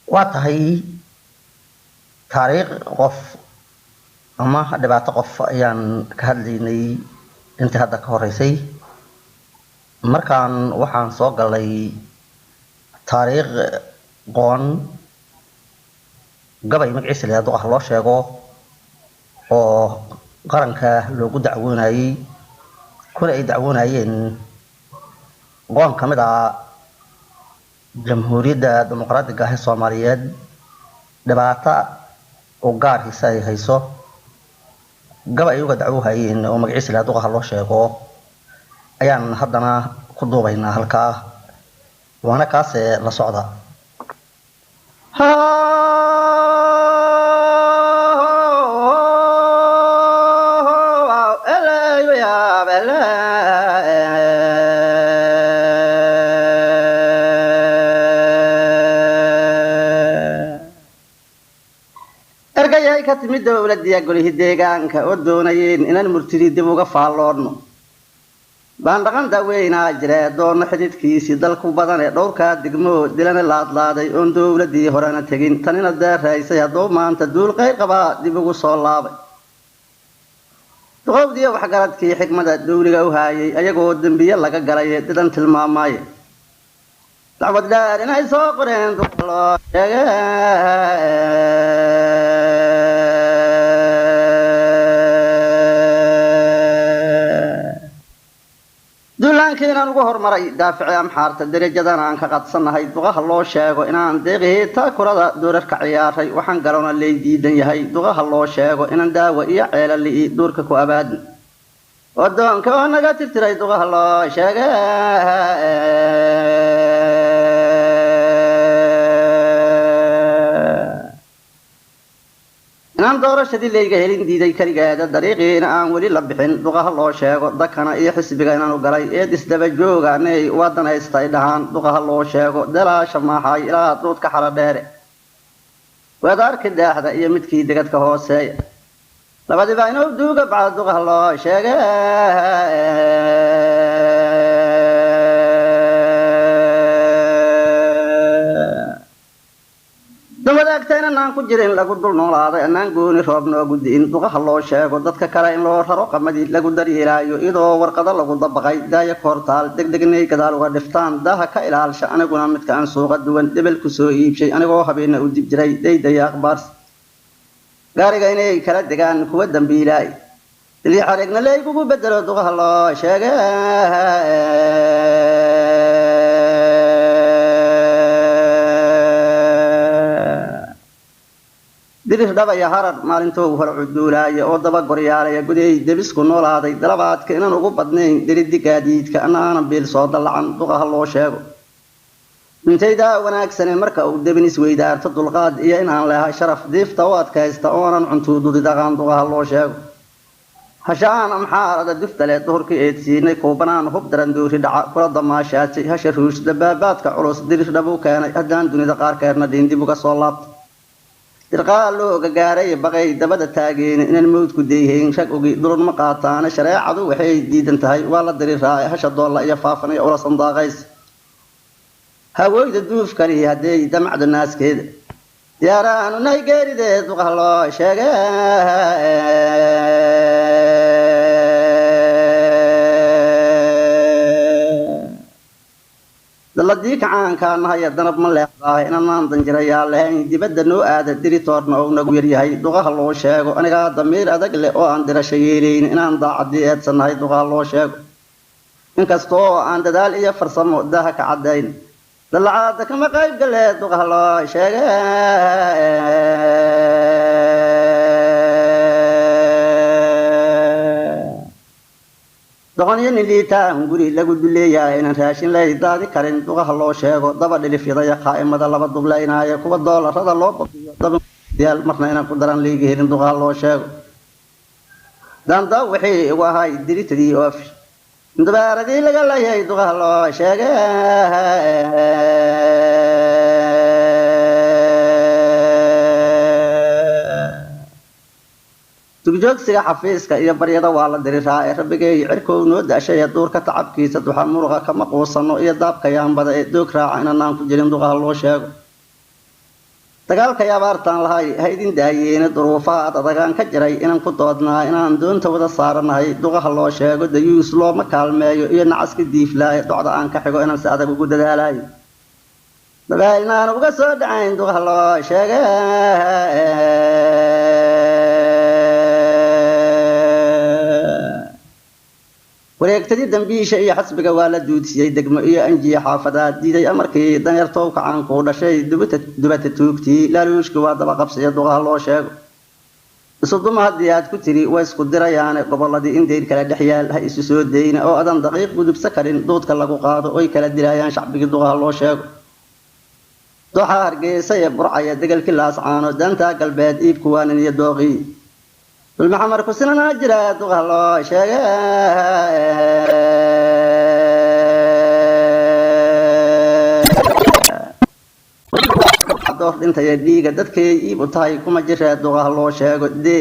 واتهي تاريخ قف أما دبعت قف أيان كهدليني أنت هذا كهرسي مركان وحان صوق لي تاريخ قون قبل مقعيس اللي هذا الله شيء oo qaranka loogu dacwoonayay kuna ay dacwoonayeen qoon kamid ah jamhuuriyadda dimuqraadiga ah ee Soomaaliyeed dhibaato oo gaarkiisa ay hayso gabay ay uga dacwoonayeen oo magaciisa la duqa loo sheego ayaan haddana ku duubaynaa halkaa waana kaas la socda ergayay ka timid dawladda golihi deegaanka oo doonayeen inaan murtidi dib uga faalloorno baan dhaqan daweynaa jira doon xididkiisii dalku badan ee dhowrka degmo dilana laadlaaday oo dawladdii horena tagin tanina daaraysa hadoo maanta duul qayb qaba dib ugu soo laabay duqowdii waxgaradkii xigmada dawliga u haayay ayagoo dambiye laga galay dadan tilmaamay dacwad dheer inay soo qoreen duqloo duulaankiinaan ugu hormaray daafici amxaarta darajadan aan ka qadsanahay duqaha loo sheego inaan deeqihii taakurada doorarka ciyaaray waxaan galowna lay diidan yahay duqaha loo sheego inaan daawo iyo ceelali'i duurka ku abaadin waddoonka oo naga tirtiray duqaha loo sheegay inaan doorashadii layga helin diiday kaligeeda dariiqiina aan weli la bixin duqaha loo sheego dakana iyo xisbiga inaan u galay ee isdaba joogaanay wadanaystay dhahaan duqaha loo sheego dalaasha maaxay ilaa duudka xara dheere wadaarka daaxda iyo midkii degadka hooseeya labadiba inuu duuga bacda duqaha loo sheegay wadaagtayna naan ku jirin lagu dul noolaaday anaan gooni roob noogu di'in duqaha loo sheego dadka kale in loo raro qamadii lagu daryeelaayo idoo warqado lagu dabaqay daaya koortaal degdegnay gadaal uga dhiftaan daha ka ilaalsha aniguna midka aan suuqa duwan debel ku soo iibshay anigoo habeena u dib jiray daydaya akhbaars gaariga inay kala degaan kuwa dambiilaay ilii xareegna laygugu bedelo duqaha loo sheegay diris dhabaya harar maalintuu hore cuduulaaya oo daba goryaalaya guday debisku noolaaday dalabaadka inaan ugu badnayn diridi gaadiidka anaanan biil soo dallacan duqaha loo sheego intaydaa wanaagsane marka uu debin isweydaarto dulqaad iyo inaan leehay sharaf diifta u adkaysta oonan cuntuududi dhaqaan duqaha loo sheego hashaan amxaarada duftale duhurkii eedsiinay kuubanaan hub daran duuri dhaca kula damaashaatay hasha ruush dabaabaadka culus diris dhabuu keenay haddaan dunida qaarkeerna dhiin dib uga soo laabta dirqaa loo gaaray baqay dabada taageen inaan mawdku deeyeen shaq ugi durun ma qaataan shareecadu waxay diidan tahay waa la diriiraa hasha doolla iyo faafanay oo la sandaaqays hawayda duuf kali haday damacda naaskeeda diyaaraan nay geerideed duqaha loo sheegay daladii kacaankaan haya danab ma leexdahay inaan danjirayaa lahayn dibadda noo aada diritoorna oo nagu yaryahay duqaha loo sheego anigaa damiir adag leh oo aan dirasho yeelayn inaan daacadii eedsanahay duqaha loo sheego inkastoo aan dadaal iyo farsamo daha ka cadayn dalacaada kama qayb galee duqaha loo sheegay doqoniyo niliitaan guri lagu duleeyahay inaan raashin lay daadi karin duqaha loo sheego daba dhilifyadaya qaa'imada laba dublaynaya kuwa doolarada loo badiyo dabayaal marna inaan ku daran leegi helin duqaha loo sheego danda wixii igu ahay diritadii oofi dabaaradii laga leeyahay duqaha loo sheegay tugjoogsiga xafiiska iyo baryada waa la diriraa ee rabbigay cirkow noo daashay duurka tacabkiisa duxa muruqa kama quusano iyo daabka yaanbada ee doog raaca inaan ku jirin duqaha loo sheego dagaalka abaartaan lahay haydin daayeen duruufaha adagaan ka jiray inaan ku doodnaa inaan doonta wada saaranahay duqaha loo sheego dayuus looma kaalmeeyo iyo nacaska diiflaay docda aan ka xigo inaan si adag ugu dadaalaay dabaynaan uga soo dhacayn duqaha loo sheegay wareegtadii dambiisha iyo xasbiga waa la duudsiyay degmo iyo anjiya xaafadaad diiday amarkii danyartow kacaanku dhashay dubata tuugtii laaluushka waa daba qabsaya duqaha loo sheego isuduma haddii aad ku tiri way isku dirayaane gobolladii in deyr kala dhex yaal ha isu soo dayna oo adan daqiiq gudubsa karin duudka lagu qaado oy kala dilayaan shacbigii duqaha loo sheego doxa hargeysa ee burcaya degalkii laascaano daantaa galbeed iibku waanin iyo dooqii المحمر كسنا ناجرة تغلو شيء دور أنت يدي قدرت كي بتاعي كم جرة تغلو شيء دي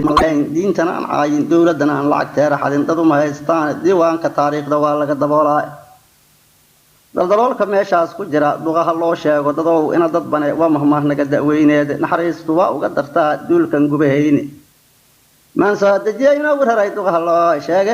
ملاين دين تنا عاين دولة دنا لعك ترى حد انتظر ما يستان ديوان كتاريخ دوال كدبولا دلدلول كميش عسكو جرا تغلو شيء وتضو إن ضبنا ومهما نقد وين نحرس توا وقدرت دول كان جبهيني من صاد جينا ورهاي تغلو شيء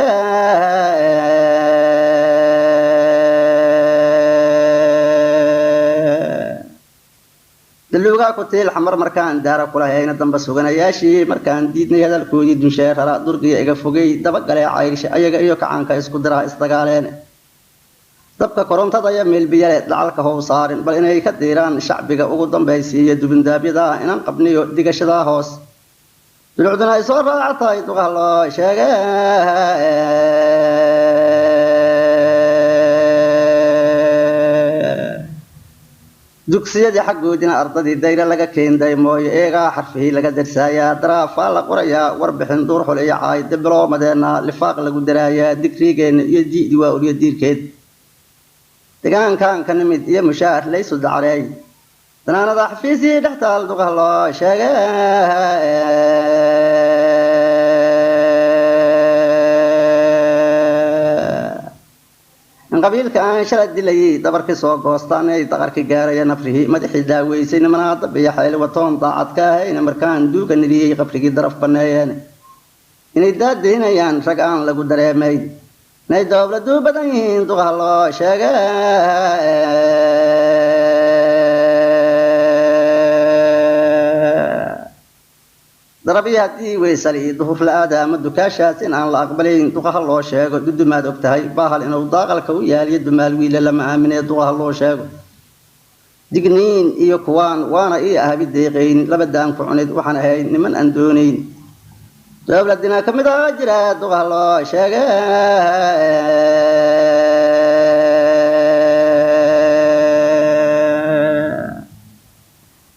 دلوقا كتيل حمر مركان دارا كلها هنا دم بسوقنا ياشي مركان ديدني هذا الكودي دون شيء خلاص درقي إجفوجي دبق عليه عايش أيق عنك إسكودرا استقالين دبك كرون تضيع من البيئة لعلك هو صار بل إنه كديران شعبي وقدم بيسية دبن دابيدا إن قبني دقش ذا هوس دلوقتنا يصور عطاي تغلو شيء dugsiyada xaqoodina ardadii dayra laga keenday mooyo eega xarfihii laga darsaaya daraafa la qoraya warbixin duur xul iyo caay diblomadeena lifaaq lagu daraaya digrigeena iyo diidi waa uriyo diirkeed deegaankan ka nimid iyo mushaar laysu dacray danaanada xafiisii dhaxtaal duqalo sheegay قبيل كان شرد لي دبرك سوق وسطاني دقرك جاري نفره مدح داوي سين مناطق بيحيل وطن ضاعت كاهين مركان دوك النبي قفرك درف بنايان إن الداد هنا يان رجعان لقو دريمي نيدوب لدو بدين تغلو شاقا ضربي هدي ويسري ظهور الآدم الدكاشات إن الله أقبلين دقها الله شاق ضد ما دكتهاي باهل إنه ضاقل كويا اليد مال ويلا لما آمن دقها الله شاق دقنين إيو كوان وانا إيه أهبي الدقين لبدان كعند وحنا هاي نمن أندونين جاب لدينا كم داجرة دقها الله شاق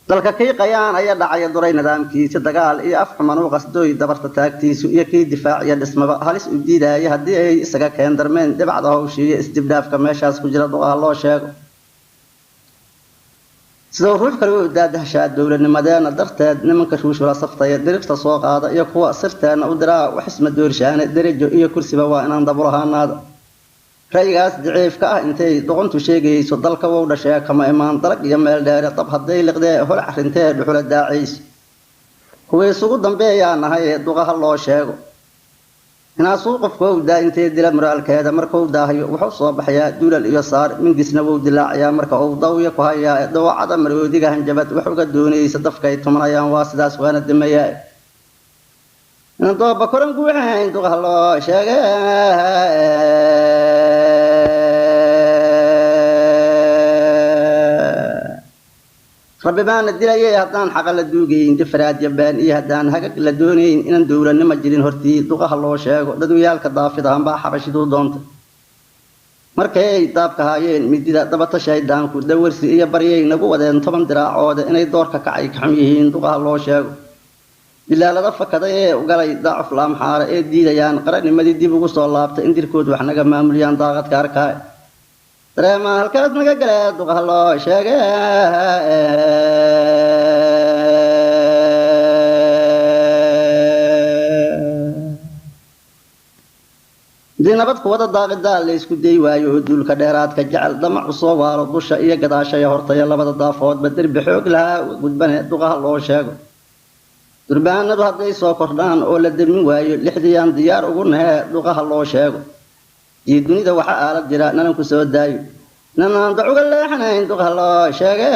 dalka kii qayaan ayaa dhacay duray nidaamkiisa dagaal iyo afxuman oo qasdooy dabarta taagtiisu iyo kii difaaciya dhismaba halis u diidaya hadii ay isaga keendarmeen dibacda hawshiye isdibdaafka meeshaas ku jira duqaa loo sheego sidoo ruux kale oo daadahshaa dawladnimadeena darteed nimanka ruushula saftay dirifta soo qaada iyo kuwa sirteena u diraa wax isma doorshaane darajo iyo kursiba waa inaan dabulahaanaada raygaas daciifka ah intay doqontu sheegayso dalka uu dhashay kama imaan dalag iyo meel dheer dab haday liqday hol arintee dhuxul daaciis kuwa isugu dambeeyanahay duqaha loo sheego ina suuqfku daa intay dila maraalkeeda markuu daahayo wuxuu soo baxaya duulal iyo saar mingisna uu dilaaciya marka uu dawyo ku haya dawacada maroodiga hanjabad wuxuu ga doonaysa dafkay tumanayaan waa sidaas waana dimeeya إن ضرب كرم جوعين تغلى شجع ربي بان الدنيا هتان حق للدوجين دفرات يبان إيه هتان حق للدونين إن الدولة نمجرين هرتي تغلى شجع دنيا الكضافة هم بحبش دونت markay taabka haayeen midida dabata shaydaan ku dawarsi iyo baryay nagu wadeen 10 diraacood inay doorka kacay xam yihiin duqaha loo sheego ilaa laga fakaday ee u galay daaf laam xaar ee diidayaan qarannimadii dib ugu soo laabtay in dirkood wax naga maamuliyaan daaqad ka arkay dareema halkaas naga galay duqaha loo sheegay دينا nabad ku wada daaqida la isku day waayo oo duulka dheeraadka jecel damac u soo waaro dusha iyo gadaashaya hortaya labada daafoodba derbi xoog lahaa gudbane duqaha loo sheego durbaanadu hadday soo kordhaan oo la demin waayo lixdiyaan diyaar ugu nahee duqaha loo sheego iyo dunida waxa aalad jira nananku soo daayo nanaan dacuga leexanayn duqaha loo sheege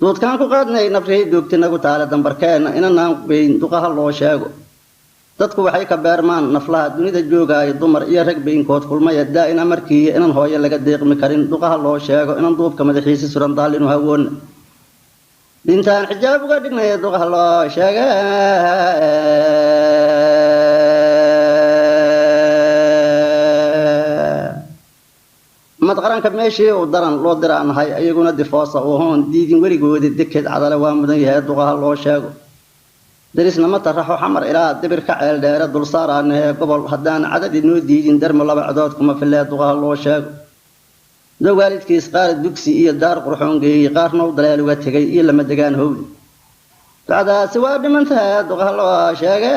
doodkaan ku qaadnay nafrihii doogti nagu taale dambarkeenna inanaan bayn duqaha loo sheego dadku waxay ka beermaan naflaha dunida joogaayo dumar iyo rag baynkood kulmaya daa'ina markii inan hooyo laga deeqmi karin duqaha loo sheego inan duubka madaxiisi suran daallinu hawoonna dintaan xijaab uga dhignaya duqaha loo sheege mad qaranka meeshii uu daran loo diraanahay ayaguna difoosa oo hoon diidin weligoodi dekeed cadale waa mudan yahay duqaha loo sheego darisna ma taraxo xamar ilaa dibir ka ceel dheere dul saaraanahee gobol haddaan cadad inoo diidin darmo laba codood kuma filee duqaha loo sheego doo waalidkiis qaar dugsi iyo daar qurxoon geeyey qaarna u daleel uga tegay iyo lama degaan howdi bacdaasi waa dhimantahe duqaha loo sheege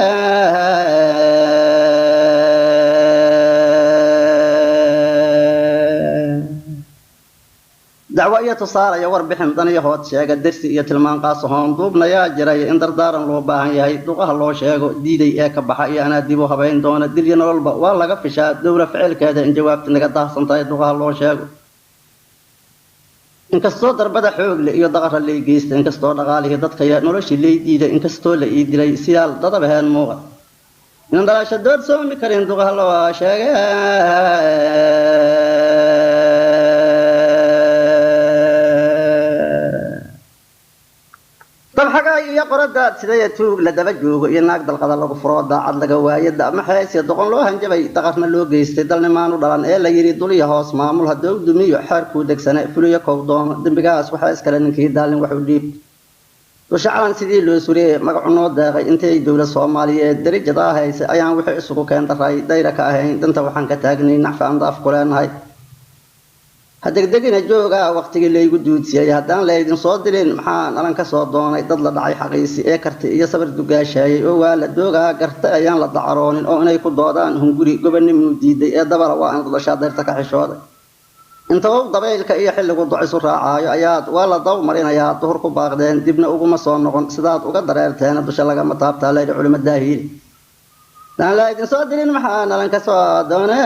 dacwo iyo tusaaraya warbixin dan iyo hood sheega dersi iyo tilmaan qaas ahoon duubnayaa jiray in dardaaran loo baahan yahay duqaha loo sheego diiday ee ka baxa iyo anaa dib u habayn doona dil iyo nololba waa laga fishaa dowla ficilkeeda in jawaabta naga daahsan tahay duqaha loo sheego inkastoo darbada xoogle iyo daqara lay geysta inkastoo dhaqaalihii dadkaya noloshii lay diiday inkastoo la ii dilay siyaal dadaba heen muuqa inan dhalaasha dood soomi karin duqaha loo sheege dabxagaa iyo qoradaad sidaya tuug la daba joogo iyo naag dalqada lagu furo daacad laga waaye damaxeesiya doqon loo hanjabay daqarna loo geystay dalnimaanu dhalan ee la yidhi duliya hoos maamul haddou dumiyo xeerkuu degsane fuliyo kow doono dembigaas waxaa iskale ninkii daalin wax u dhiib dusha calan sidii loo suriyey magacu noo deeqay intay dowlad soomaaliyeed darajadaa haysay ayaan wixii isugu keendaray dayra ka ahayn danta waxaan ka taagnay nacfa aan daaf ku leenahay hadegdegina joogaa waqtigii laygu duudsiyey haddaan laydin soo dilin maxaan alan ka soo doonay dad la dhacay xaqiisi ee karti iyo sabar dugaashaayay oo waa la doogaa garta ayaan la dacaroonin oo inay ku doodaan hunguri gobonnimuu diiday ee dabala waa in dadashaa dayrta ka xishooday intaba dabaylka iyo xilligu ducisu raacaayo ayaad waa la dab marinayaa duhur ku baaqdeen dibna uguma soo noqon sidaad uga dareerteena dusha lagama taabtaa layidhi culimo daahiili daan laydin soo dilin maxaan alan ka soo doonay